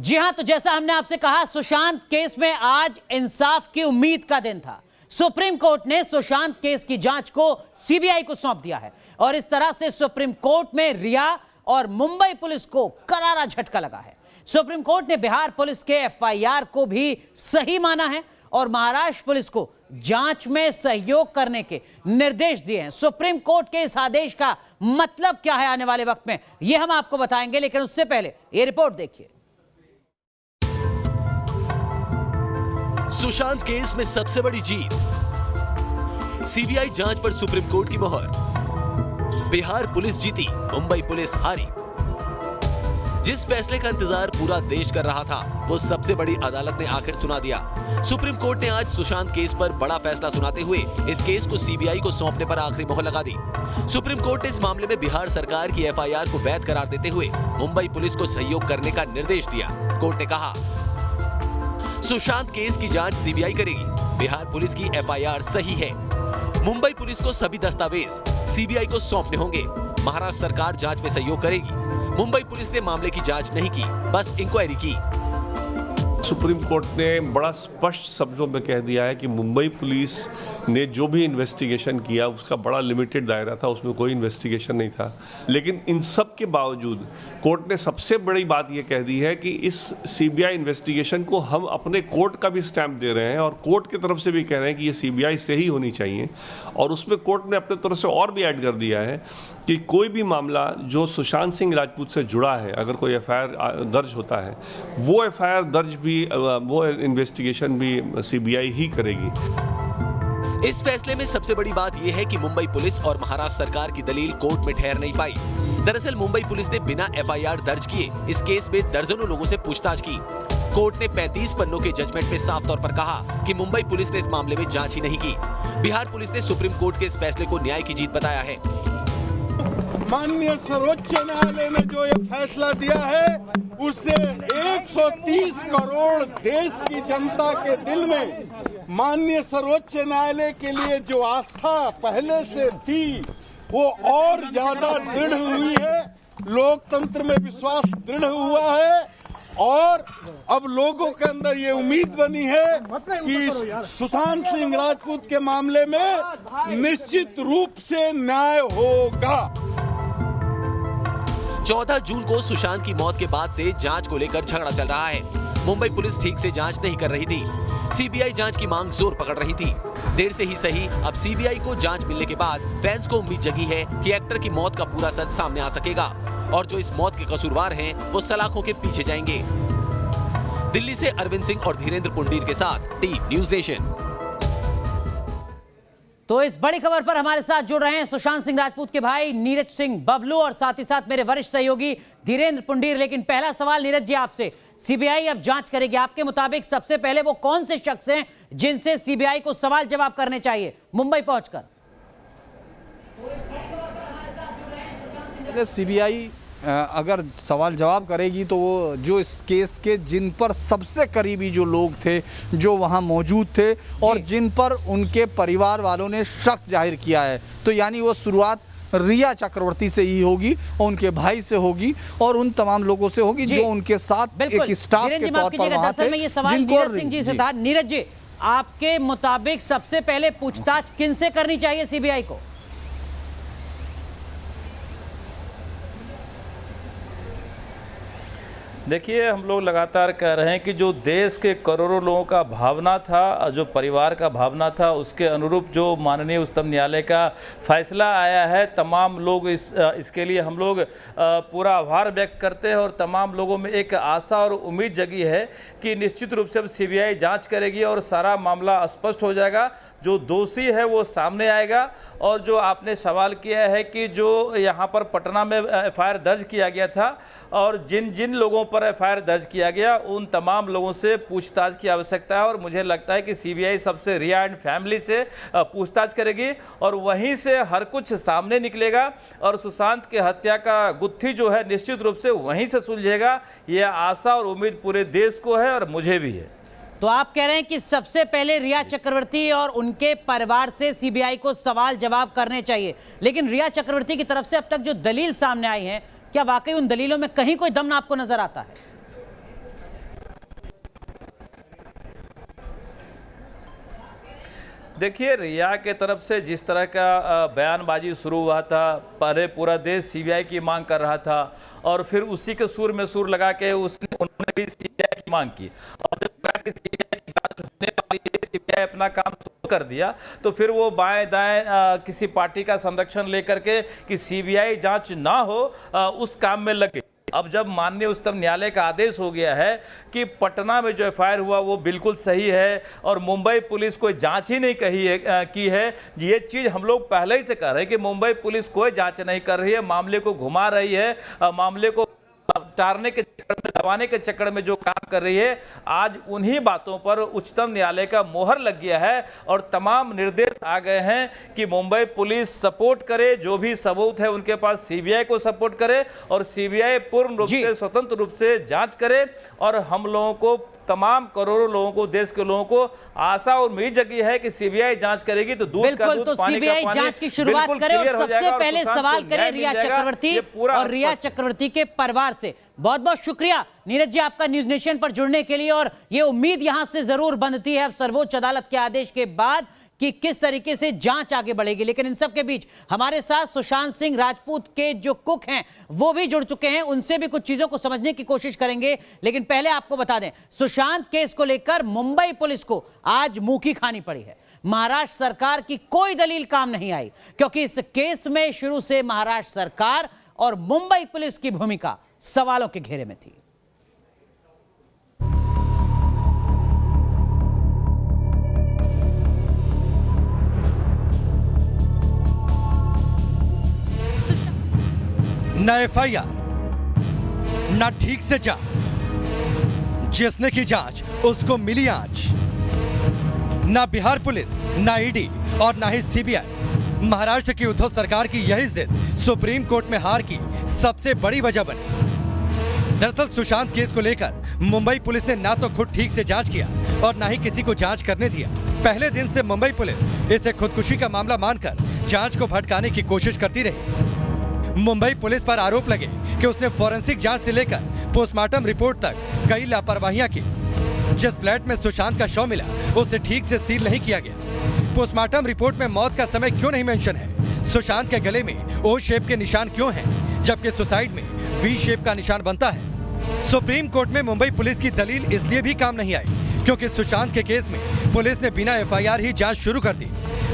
जी हां, तो जैसा हमने आपसे कहा, सुशांत केस में आज इंसाफ की उम्मीद का दिन था। सुप्रीम कोर्ट ने सुशांत केस की जांच को सीबीआई को सौंप दिया है और इस तरह से सुप्रीम कोर्ट में रिया और मुंबई पुलिस को करारा झटका लगा है। सुप्रीम कोर्ट ने बिहार पुलिस के एफआईआर को भी सही माना है और महाराष्ट्र पुलिस को जांच में सहयोग करने के निर्देश दिए हैं। सुप्रीम कोर्ट के इस आदेश का मतलब क्या है आने वाले वक्त में, यह हम आपको बताएंगे, लेकिन उससे पहले यह रिपोर्ट देखिए। सुशांत केस में सबसे बड़ी जीत, सीबीआई जांच पर सुप्रीम कोर्ट की मोहर। बिहार पुलिस जीती, मुंबई पुलिस हारी। जिस फैसले का इंतजार पूरा देश कर रहा था, वो सबसे बड़ी अदालत ने आखिर सुना दिया। सुप्रीम कोर्ट ने आज सुशांत केस पर बड़ा फैसला सुनाते हुए इस केस को सीबीआई को सौंपने पर आखिरी मोहर लगा दी। सुप्रीम कोर्ट ने इस मामले में बिहार सरकार की एफआईआर को वैध करार देते हुए मुंबई पुलिस को सहयोग करने का निर्देश दिया। कोर्ट ने कहा, सुशांत केस की जांच सीबीआई करेगी, बिहार पुलिस की एफआईआर सही है। मुंबई पुलिस को सभी दस्तावेज सीबीआई को सौंपने होंगे। महाराष्ट्र सरकार जांच में सहयोग करेगी। मुंबई पुलिस ने मामले की जांच नहीं की, बस इंक्वायरी की। सुप्रीम कोर्ट ने बड़ा स्पष्ट शब्दों में कह दिया है कि मुंबई पुलिस ने जो भी इन्वेस्टिगेशन किया उसका बड़ा लिमिटेड दायरा था, उसमें कोई इन्वेस्टिगेशन नहीं था। लेकिन इन सब के बावजूद कोर्ट ने सबसे बड़ी बात यह कह दी है कि इस सीबीआई इन्वेस्टिगेशन को हम अपने कोर्ट का भी स्टैंप दे रहे हैं और कोर्ट की तरफ से भी कह रहे हैं कि ये सीबीआई से ही होनी चाहिए। और उसमें कोर्ट ने अपने तरफ से और भी ऐड कर दिया है कि कोई भी मामला जो सुशांत सिंह राजपूत से जुड़ा है, अगर कोई एफआईआर दर्ज होता है, वो एफआईआर दर्ज भी, वो इन्वेस्टिगेशन भी सीबीआई ही करेगी। इस फैसले में सबसे बड़ी बात यह है कि मुंबई पुलिस और महाराष्ट्र सरकार की दलील कोर्ट में ठहर नहीं पाई। दरअसल मुंबई पुलिस ने बिना एफआईआर दर्ज किए इस केस में दर्जनों लोगों से पूछताछ की। कोर्ट ने 35 पन्नों के जजमेंट में साफ तौर पर कहा कि मुंबई पुलिस ने इस मामले में जांच ही नहीं की। बिहार पुलिस ने सुप्रीम कोर्ट के इस फैसले को न्याय की जीत बताया है। माननीय सर्वोच्च न्यायालय ने जो ये फैसला दिया है, उससे 130 करोड़ देश की जनता के दिल में माननीय सर्वोच्च न्यायालय के लिए जो आस्था पहले से थी, वो और ज्यादा दृढ़ हुई है। लोकतंत्र में विश्वास दृढ़ हुआ है और अब लोगों के अंदर ये उम्मीद बनी है कि सुशांत सिंह राजपूत के मामले में निश्चित रूप से न्याय होगा। 14 जून को सुशांत की मौत के बाद से जांच को लेकर झगड़ा चल रहा है। मुंबई पुलिस ठीक से जांच नहीं कर रही थी, सीबीआई जांच की मांग जोर पकड़ रही थी। देर से ही सही, अब सीबीआई को जांच मिलने के बाद फैंस को उम्मीद जगी है कि एक्टर की मौत का पूरा सच सामने आ सकेगा और जो इस मौत के कसूरवार हैं, वो सलाखों के पीछे जाएंगे। दिल्ली से अरविंद सिंह और धीरेन्द्र पुंडीर के साथ टीम न्यूज नेशन। तो इस बड़ी खबर पर हमारे साथ जुड़ रहे हैं सुशांत सिंह राजपूत के भाई नीरज सिंह बबलू और साथ ही साथ मेरे वरिष्ठ सहयोगी धीरेन्द्र पुंडीर। लेकिन पहला सवाल नीरज जी आपसे, सीबीआई अब जांच करेगी, आपके मुताबिक सबसे पहले वो कौन से शख्स हैं जिनसे सीबीआई को सवाल जवाब करने चाहिए मुंबई पहुंचकर? सीबीआई अगर सवाल जवाब करेगी तो वो जो इस केस के जिन पर सबसे करीबी जो लोग थे, जो वहां मौजूद थे और जिन पर उनके परिवार वालों ने शक जाहिर किया है, तो यानी वो शुरुआत रिया चक्रवर्ती से ही होगी और उनके भाई से होगी और उन तमाम लोगों से होगी जो उनके साथ एक स्टाफ के तौर पर वहां थे। मैं ये सवाल नीरज सिंह जी से था। नीरज जी, आपके मुताबिक सबसे पहले पूछताछ किनसे करनी चाहिए सीबीआई को? देखिए, हम लोग लगातार कह रहे हैं कि जो देश के करोड़ों लोगों का भावना था, जो परिवार का भावना था, उसके अनुरूप जो माननीय उच्चतम न्यायालय का फैसला आया है, तमाम लोग इसके लिए हम लोग पूरा आभार व्यक्त करते हैं और तमाम लोगों में एक आशा और उम्मीद जगी है कि निश्चित रूप से अब सीबीआई जांच करेगी और सारा मामला स्पष्ट हो जाएगा। जो दोषी है वो सामने आएगा। और जो आपने सवाल किया है कि जो यहाँ पर पटना में एफआईआर दर्ज किया गया था और जिन जिन लोगों पर एफआईआर दर्ज किया गया, उन तमाम लोगों से पूछताछ की आवश्यकता है और मुझे लगता है कि सीबीआई सबसे रिया एंड फैमिली से पूछताछ करेगी और वहीं से हर कुछ सामने निकलेगा और सुशांत के हत्या का गुत्थी जो है निश्चित रूप से वहीं से सुलझेगा। यह आशा और उम्मीद पूरे देश को है और मुझे भी है। तो आप कह रहे हैं कि सबसे पहले रिया चक्रवर्ती और उनके परिवार से सीबीआई को सवाल जवाब करने चाहिए, लेकिन रिया चक्रवर्ती की तरफ से अब तक जो दलील सामने आई है, क्या वाकई उन दलीलों में कहीं कोई दम आपको नजर आता है? देखिए, रिया के तरफ से जिस तरह का बयानबाजी शुरू हुआ था, पहले पूरा देश सीबीआई की मांग कर रहा था और फिर उसी के सुर में सुर लगा के उन्होंने भी सीबीआई की मांग की। और जब सीबीआई की जांच होने वाली है, सीबीआई अपना काम शुरू कर दिया, तो फिर वो बाएं दाएं किसी पार्टी का संरक्षण लेकर के कि सीबीआई जांच ना हो उस काम में लगे। अब जब माननीय उच्चतम न्यायालय का आदेश हो गया है कि पटना में जो एफआईआर हुआ वो बिल्कुल सही है और मुंबई पुलिस कोई जांच ही नहीं की है, ये चीज़ हम लोग पहले ही से कह रहे हैं कि मुंबई पुलिस कोई जांच नहीं कर रही है, मामले को घुमा रही है, मामले को टारने के चक्कर में, दबाने के चक्कर में जो काम कर रही है, आज उन्हीं बातों पर उच्चतम न्यायालय का मोहर लग गया है और तमाम निर्देश आ गए हैं कि मुंबई पुलिस सपोर्ट करे, जो भी सबूत है उनके पास सीबीआई को सपोर्ट करे और सीबीआई पूर्ण रूप से स्वतंत्र रूप से जांच करे और हम लोगों को, तमाम करोड़ों लोगों को, देश के लोगों को आशा और उम्मीद जगी है कि सीबीआई जांच करेगी तो दूध का दूध, तो सीबीआई जांच की शुरुआत करे और सबसे पहले सवाल करें रिया चक्रवर्ती और रिया चक्रवर्ती के परिवार से। बहुत बहुत शुक्रिया नीरज जी आपका न्यूज नेशन पर जुड़ने के लिए। और ये उम्मीद यहां से जरूर बनती है सर्वोच्च अदालत के आदेश के बाद कि किस तरीके से जांच आगे बढ़ेगी। लेकिन इन सब के बीच हमारे साथ सुशांत सिंह राजपूत के जो कुक हैं वो भी जुड़ चुके हैं, उनसे भी कुछ चीजों को समझने की कोशिश करेंगे। लेकिन पहले आपको बता दें, सुशांत केस को लेकर मुंबई पुलिस को आज मुंह की खानी पड़ी है। महाराष्ट्र सरकार की कोई दलील काम नहीं आई क्योंकि इस केस में शुरू से महाराष्ट्र सरकार और मुंबई पुलिस की भूमिका सवालों के घेरे में थी। न एफआईआर, न ठीक से जांच, जिसने की जांच उसको मिली आंच। न बिहार पुलिस, न ईडी और न ही सीबीआई। महाराष्ट्र की उद्धव सरकार की यही जिद सुप्रीम कोर्ट में हार की सबसे बड़ी वजह बनी। दरअसल सुशांत केस को लेकर मुंबई पुलिस ने ना तो खुद ठीक से जांच किया और ना ही किसी को जांच करने दिया। पहले दिन से मुंबई पुलिस इसे खुदकुशी का मामला मानकर जांच को भटकाने की कोशिश करती रही। मुंबई पुलिस पर आरोप लगे कि उसने फॉरेंसिक जांच से लेकर पोस्टमार्टम रिपोर्ट तक कई लापरवाहियां की। जिस फ्लैट में सुशांत का शव मिला उसे ठीक से सील नहीं किया गया। पोस्टमार्टम रिपोर्ट में मौत का समय क्यों नहीं मेंशन है? सुशांत के गले में ओ शेप के निशान क्यों हैं, जबकि सुसाइड में वी शेप का निशान बनता है? सुप्रीम कोर्ट में मुंबई पुलिस की दलील इसलिए भी काम नहीं आई क्योंकि सुशांत के केस में पुलिस ने बिना एफआईआर ही जांच शुरू कर दी।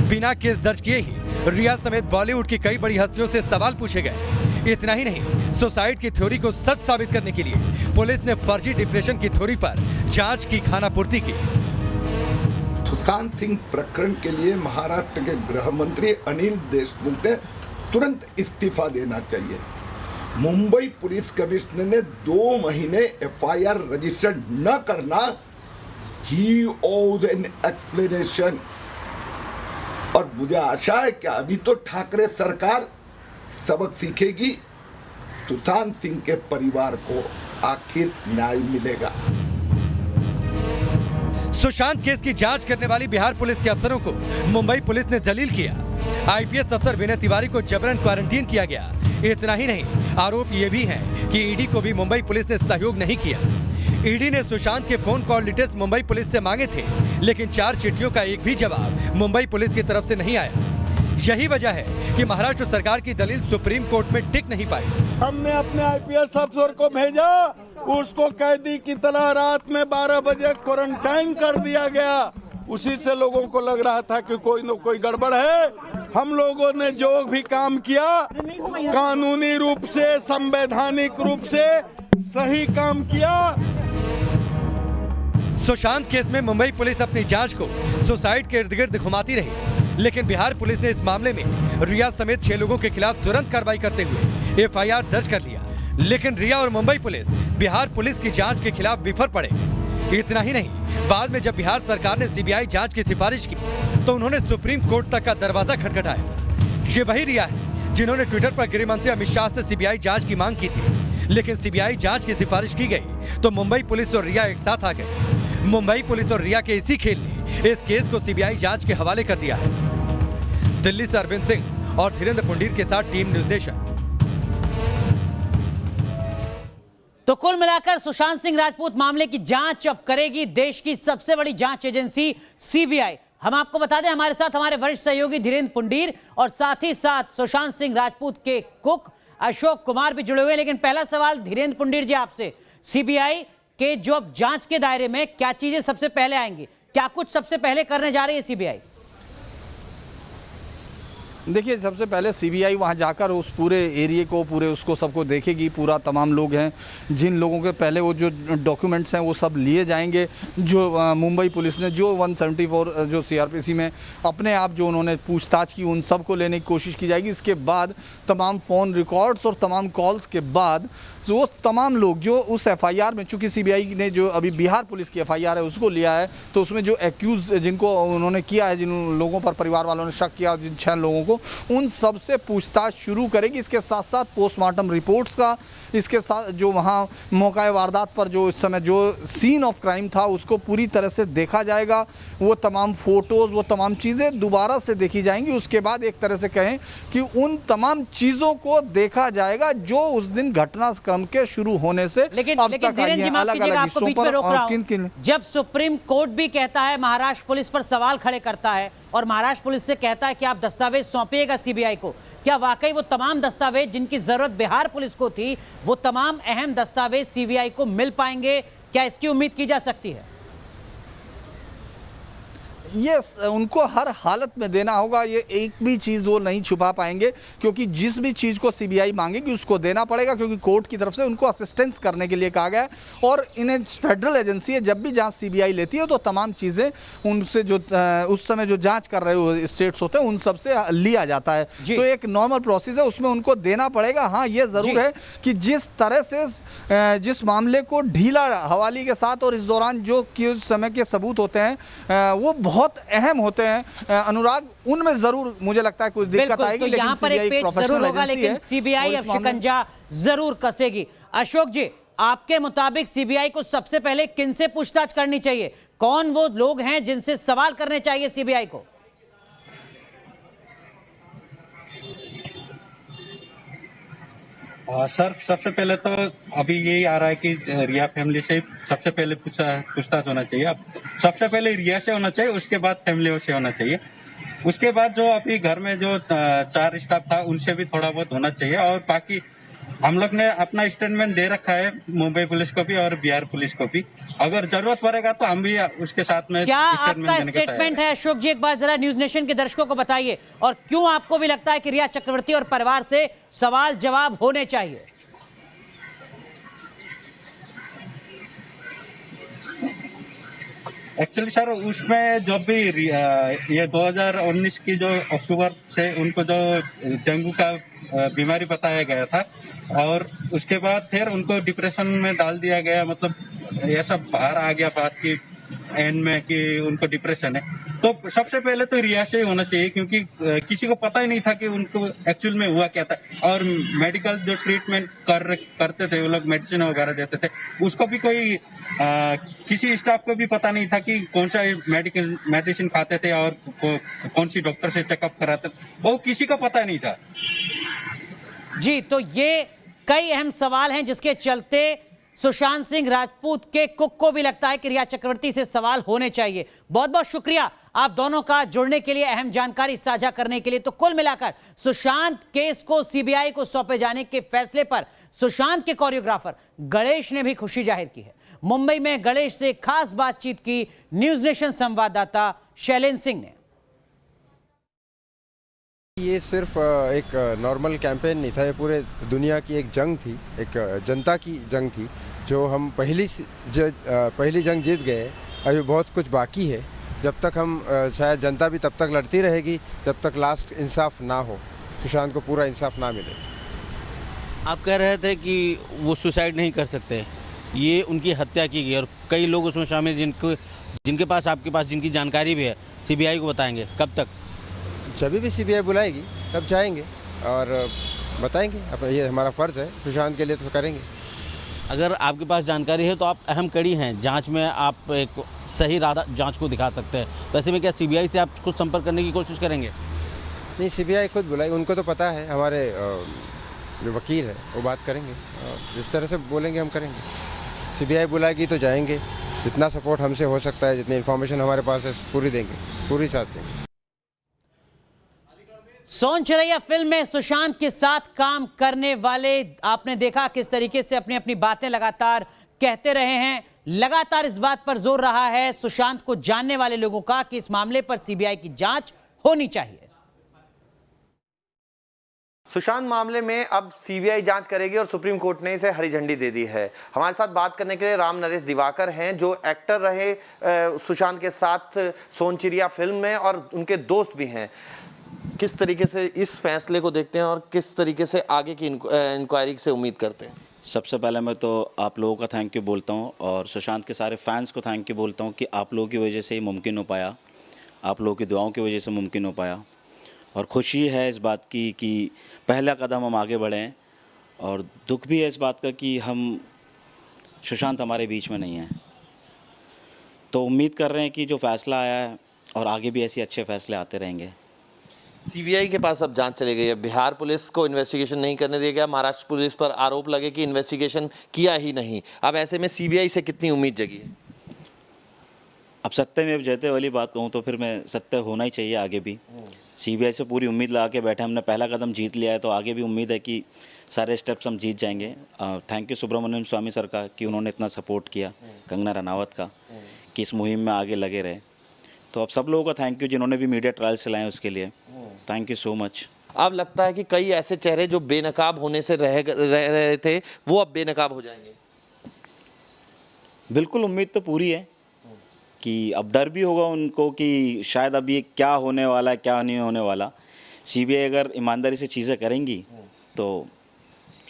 बिना केस दर्ज किए ही रिया समेत बॉलीवुड की कई बड़ी हस्तियों से सवाल पूछे गए। इतना ही नहीं, सुसाइड की थ्योरी को सच साबित करने के लिए पुलिस ने फर्जी डिप्रेशन की थ्योरी पर जांच की खानापूर्ति की। सुशांत सिंह प्रकरण के लिए महाराष्ट्र के गृह मंत्री अनिल देशमुख ने तुरंत इस्तीफा देना चाहिए। मुंबई पुलिस कमिश्नर ने 2 महीने एफआईआर रजिस्टर न करना, ही ओज एन एक्सप्लेनेशन। और मुझे आशा है कि अभी तो ठाकरे सरकार सबक सीखेगी, सुशांत सिंह के परिवार को आखिर न्याय मिलेगा। सुशांत केस की जांच करने वाली बिहार पुलिस के अफसरों को मुंबई पुलिस ने जलील किया। आईपीएस अफसर विनय तिवारी को जबरन क्वारंटीन किया गया। इतना ही नहीं, आरोप ये भी है कि ईडी को भी मुंबई पुलिस ने सहयोग नहीं किया। ईडी ने सुशांत के phone call details Mumbai police से मांगे थे, लेकिन 4 चिट्ठियों का एक भी जवाब मुंबई पुलिस की तरफ से नहीं आया। यही वजह है कि महाराष्ट्र सरकार की दलील सुप्रीम कोर्ट में टिक नहीं पाई। हमने अपने आईपीएस अफसर को भेजा, उसको कैदी की तरह रात में 12 बजे क्वारंटाइन कर दिया गया। उसी से लोगों को लग रहा था कि कोई न कोई गड़बड़ है। हम लोगों ने जो भी काम किया कानूनी रूप से, संवैधानिक रूप से सही काम किया। सुशांत केस में मुंबई पुलिस अपनी जांच को सुसाइड के इर्द गिर्द घुमाती रही, लेकिन बिहार पुलिस ने इस मामले में रिया समेत 6 लोगों के खिलाफ तुरंत कार्रवाई करते हुए एफआईआर दर्ज कर लिया। लेकिन रिया और मुंबई पुलिस बिहार पुलिस की जांच के खिलाफ विफल पड़े। इतना ही नहीं, बाद में जब बिहार सरकार ने सीबीआई जांच की सिफारिश की तो उन्होंने सुप्रीम कोर्ट तक का दरवाजा खटखटाया। ये वही रिया है जिन्होंने ट्विटर पर गृह मंत्री अमित शाह से सीबीआई जांच की मांग की थी, लेकिन सीबीआई जांच की सिफारिश की गई तो मुंबई पुलिस और रिया एक साथ आ गए। मुंबई पुलिस और रिया के इसी खेल ने इस केस को सीबीआई जांच के हवाले कर दिया है। दिल्ली से अरविंद सिंह और धीरेन्द्र पुंडीर के साथ टीम न्यूज नेशन। तो कुल मिलाकर सुशांत सिंह राजपूत मामले की जांच अब करेगी देश की सबसे बड़ी जांच एजेंसी सीबीआई। हम आपको बता दें, हमारे साथ हमारे वरिष्ठ सहयोगी धीरेन्द्र पुंडीर और साथ ही साथ सुशांत सिंह राजपूत के कुक अशोक कुमार भी जुड़े हुए हैं। लेकिन पहला सवाल धीरेन्द्र पुंडीर जी आपसे, सीबीआई के जो अब जांच के दायरे में क्या चीजें सबसे पहले आएंगी, क्या कुछ सबसे पहले करने जा रही है सीबीआई? देखिए, सबसे पहले सीबीआई वहां जाकर उस पूरे एरिया को, पूरे उसको सबको देखेगी। पूरा तमाम लोग हैं जिन लोगों के पहले वो जो डॉक्यूमेंट्स हैं वो सब लिए जाएंगे। जो मुंबई पुलिस ने जो 174 जो सीआरपीसी में अपने आप जो उन्होंने पूछताछ की, उन सब को लेने की कोशिश की जाएगी। इसके बाद तमाम फ़ोन रिकॉर्ड्स और तमाम कॉल्स के बाद वो तमाम लोग जो उस एफआईआर में, चूंकि सीबीआई ने जो अभी बिहार पुलिस की एफआईआर है उसको लिया है, तो उसमें जो एक्यूज जिनको उन्होंने किया है, जिन लोगों पर परिवार वालों ने शक किया, जिन 6 लोगों को, उन सब से पूछताछ शुरू करेगी। इसके साथ साथ पोस्टमार्टम रिपोर्ट्स का, इसके साथ जो वहाँ मौका वारदात पर जो इस समय जो सीन ऑफ क्राइम था उसको पूरी तरह से देखा जाएगा। वो तमाम फोटोज, वो तमाम चीज़ें दोबारा से देखी जाएंगी। उसके बाद एक तरह से कहें कि उन तमाम चीज़ों को देखा जाएगा जो उस दिन घटनाक्रम के शुरू होने से लेकिन अब तक आई हैं, अलग-अलग आपको बीच में रोक रहा हूं। जब सुप्रीम कोर्ट भी कहता है, महाराष्ट्र पुलिस पर सवाल खड़े करता है और महाराष्ट्र पुलिस से कहता है कि आप दस्तावेज सौंपिएगा सीबीआई को, क्या वाकई वो तमाम दस्तावेज जिनकी जरूरत बिहार पुलिस को थी, वो तमाम अहम दस्तावेज सीबीआई को मिल पाएंगे? क्या इसकी उम्मीद की जा सकती है? ये उनको हर हालत में देना होगा। ये एक भी चीज़ वो नहीं छुपा पाएंगे, क्योंकि जिस भी चीज़ को सीबीआई मांगेगी उसको देना पड़ेगा, क्योंकि कोर्ट की तरफ से उनको असिस्टेंस करने के लिए कहा गया है। और इन्हें फेडरल एजेंसी है, जब भी जांच सीबीआई लेती है तो तमाम चीज़ें उनसे जो उस समय जो जांच कर रहे हो स्टेट्स होते हैं उन सब से लिया जाता है। तो एक नॉर्मल प्रोसेस है, उसमें उनको देना पड़ेगा। हाँ, ये ज़रूर है कि जिस तरह से जिस मामले को ढीला हवाली के साथ और इस दौरान जो कि समय के सबूत होते हैं वो बहुत अहम होते हैं अनुराग, उनमें जरूर मुझे लगता है कुछ दिक्कत आएगी। तो यहाँ पर एक पेच जरूर होगा, लेकिन सीबीआई अब शिकंजा जरूर कसेगी। अशोक जी, आपके मुताबिक सीबीआई को सबसे पहले किनसे पूछताछ करनी चाहिए? कौन वो लोग हैं जिनसे सवाल करने चाहिए सीबीआई को? सर, सबसे पहले तो अभी यही आ रहा है कि रिया फैमिली से सबसे पहले पूछताछ होना चाहिए। अब सबसे पहले रिया से होना चाहिए, उसके बाद फैमिली से होना चाहिए। उसके बाद जो अभी घर में जो 4 स्टाफ था उनसे भी थोड़ा बहुत होना चाहिए। और बाकी हम लोग ने अपना स्टेटमेंट दे रखा है मुंबई पुलिस को भी और बिहार पुलिस को भी। अगर जरूरत पड़ेगा तो हम भी उसके साथ में क्या आपका स्टेटमेंट है अशोक जी? एक बार जरा न्यूज नेशन के दर्शकों को बताइए, और क्यों आपको भी लगता है कि रिया चक्रवर्ती और परिवार से सवाल जवाब होने चाहिए? एक्चुअली सर, उसमें जो भी ये 2019 की जो अक्टूबर से उनको जो डेंगू का बीमारी बताया गया था, और उसके बाद फिर उनको डिप्रेशन में डाल दिया गया। मतलब ये सब बाहर आ गया बात की एंड में कि उनको डिप्रेशन है। तो सबसे पहले तो रिया से ही होना चाहिए, क्योंकि किसी को पता ही नहीं था कि उनको एक्चुअल में हुआ क्या था। और मेडिकल जो ट्रीटमेंट करते थे वो लोग, मेडिसिन वगैरह देते थे, उसको भी कोई किसी स्टाफ को भी पता नहीं था कि कौन सा मेडिसिन खाते थे और कौन सी डॉक्टर से चेकअप कराते थे, वो किसी को पता नहीं था जी। तो ये कई अहम सवाल हैं जिसके चलते सुशांत सिंह राजपूत के कुक को भी लगता है कि रिया चक्रवर्ती से सवाल होने चाहिए। बहुत बहुत शुक्रिया आप दोनों का जुड़ने के लिए, अहम जानकारी साझा करने के लिए। तो कुल मिलाकर सुशांत केस को सीबीआई को सौंपे जाने के फैसले पर सुशांत के कोरियोग्राफर गणेश ने भी खुशी जाहिर की है। मुंबई में गणेश से खास बातचीत की न्यूज नेशन संवाददाता शैलेंद्र सिंह ने। ये सिर्फ एक नॉर्मल कैंपेन नहीं था, ये पूरे दुनिया की एक जंग थी, एक जनता की जंग थी, जो हम पहली जंग जीत गए। अभी बहुत कुछ बाकी है। जब तक हम शायद जनता भी तब तक लड़ती रहेगी जब तक लास्ट इंसाफ ना हो, सुशांत को पूरा इंसाफ ना मिले। आप कह रहे थे कि वो सुसाइड नहीं कर सकते, ये उनकी हत्या की गई और कई लोग उसमें शामिल जिनके पास आपके पास जिनकी जानकारी भी है, सीबीआई को बताएंगे कब तक? जब भी सीबीआई बुलाएगी तब जाएंगे और बताएंगे। अपना ये हमारा फ़र्ज़ है, सुशांत के लिए तो करेंगे। अगर आपके पास जानकारी है तो आप अहम कड़ी हैं जांच में, आप एक सही जांच को दिखा सकते हैं। तो ऐसे में क्या सीबीआई से आप कुछ संपर्क करने की कोशिश करेंगे? नहीं, सीबीआई खुद बुलाएगी, उनको तो पता है। हमारे जो वकील है वो बात करेंगे, जिस तरह से बोलेंगे हम करेंगे। सीबीआई बुलाएगी तो जाएंगे, जितना सपोर्ट हमसे हो सकता है, जितनी इन्फॉर्मेशन हमारे पास है, पूरी देंगे, पूरी साथ देंगे। सोन चिरैया फिल्म में सुशांत के साथ काम करने वाले आपने देखा किस तरीके से अपनी अपनी बातें लगातार कहते रहे हैं। लगातार इस बात पर जोर रहा है सुशांत को जानने वाले लोगों का कि इस मामले पर सीबीआई की जांच होनी चाहिए। सुशांत मामले में अब सीबीआई जांच करेगी और सुप्रीम कोर्ट ने इसे हरी झंडी दे दी है। हमारे साथ बात करने के लिए राम नरेश दिवाकर हैं, जो एक्टर रहे सुशांत के साथ सोन चिरैया फिल्म में और उनके दोस्त भी हैं। किस तरीके से इस फैसले को देखते हैं और किस तरीके से आगे की इंक्वायरी से उम्मीद करते हैं? सबसे पहले मैं तो आप लोगों का थैंक यू बोलता हूं और सुशांत के सारे फैंस को थैंक यू बोलता हूं कि आप लोगों की वजह से ही मुमकिन हो पाया, आप लोगों की दुआओं की वजह से मुमकिन हो पाया। और खुशी है इस बात की कि पहला कदम हम आगे बढ़े हैं, और दुख भी है इस बात का कि हम सुशांत हमारे बीच में नहीं है। तो उम्मीद कर रहे हैं कि जो फ़ैसला आया है और आगे भी ऐसे अच्छे फ़ैसले आते रहेंगे। सीबीआई के पास अब जांच चली गई है। बिहार पुलिस को इन्वेस्टिगेशन नहीं करने दिया गया। महाराष्ट्र पुलिस पर आरोप लगे कि इन्वेस्टिगेशन किया ही नहीं। अब ऐसे में सीबीआई से कितनी उम्मीद जगी है? अब सत्य में अब जयते वाली बात कहूँ तो फिर मैं सत्य होना ही चाहिए आगे भी। सीबीआई से पूरी उम्मीद लगा के बैठे, हमने पहला कदम जीत लिया है तो आगे भी उम्मीद है कि सारे स्टेप्स हम जीत जाएंगे। Thank you Subramaniam Swamy sir का कि उन्होंने इतना सपोर्ट किया, कंगना रनावत का कि इस मुहिम में आगे लगे रहे। तो अब सब लोगों का थैंक यू जिन्होंने भी मीडिया ट्रायल्स चलाए उसके लिए, थैंक यू सो मच। अब लगता है कि कई ऐसे चेहरे जो बेनकाब होने से रह रहे थे वो अब बेनकाब हो जाएंगे। बिल्कुल उम्मीद तो पूरी है कि अब डर भी होगा उनको कि शायद अब ये क्या होने वाला है क्या नहीं होने वाला। सीबीआई अगर ईमानदारी से चीज़ें करेंगी तो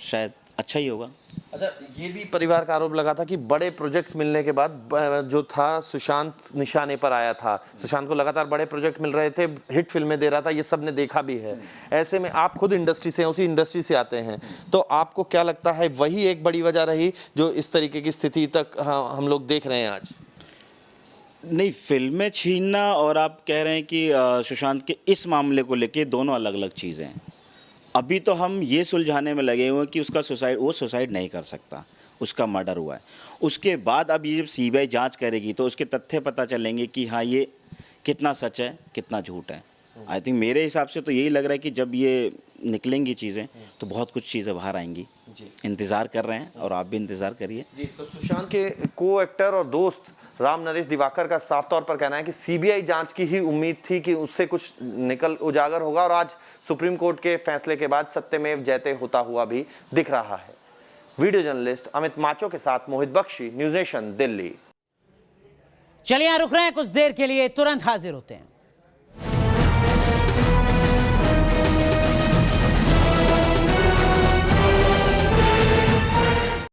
शायद अच्छा ही होगा। अच्छा, ये भी परिवार का आरोप लगा था कि बड़े प्रोजेक्ट्स मिलने के बाद जो था सुशांत निशाने पर आया था। सुशांत को लगातार बड़े प्रोजेक्ट मिल रहे थे, हिट फिल्में दे रहा था, ये सब ने देखा भी है। ऐसे में आप खुद इंडस्ट्री से हैं, उसी इंडस्ट्री से आते हैं, तो आपको क्या लगता है वही एक बड़ी वजह रही जो इस तरीके की स्थिति तक हम लोग देख रहे हैं आज? नहीं, फिल्में छीनना और आप कह रहे हैं कि सुशांत के इस मामले को लेके दोनों अलग अलग चीज़ें हैं। अभी तो हम ये सुलझाने में लगे हुए हैं कि उसका वो सुसाइड नहीं कर सकता, उसका मर्डर हुआ है। उसके बाद अब ये जब सीबीआई जांच करेगी तो उसके तथ्य पता चलेंगे कि हाँ ये कितना सच है कितना झूठ है। आई थिंक मेरे हिसाब से तो यही लग रहा है कि जब ये निकलेंगी चीज़ें तो बहुत कुछ चीज़ें बाहर आएंगी। इंतज़ार कर रहे हैं और आप भी इंतज़ार करिए। जी, तो सुशांत के को एक्टर और दोस्त राम नरेश दिवाकर का साफ तौर पर कहना है कि सीबीआई जांच की ही उम्मीद थी कि उससे कुछ निकल उजागर होगा, और आज सुप्रीम कोर्ट के फैसले के बाद सत्यमेव जयते होता हुआ भी दिख रहा है। वीडियो जर्नलिस्ट अमित माचो के साथ मोहित बख्शी, न्यूज़ नेशन, दिल्ली। चलिए यहां रुक रहे हैं कुछ देर के लिए, तुरंत हाजिर होते हैं।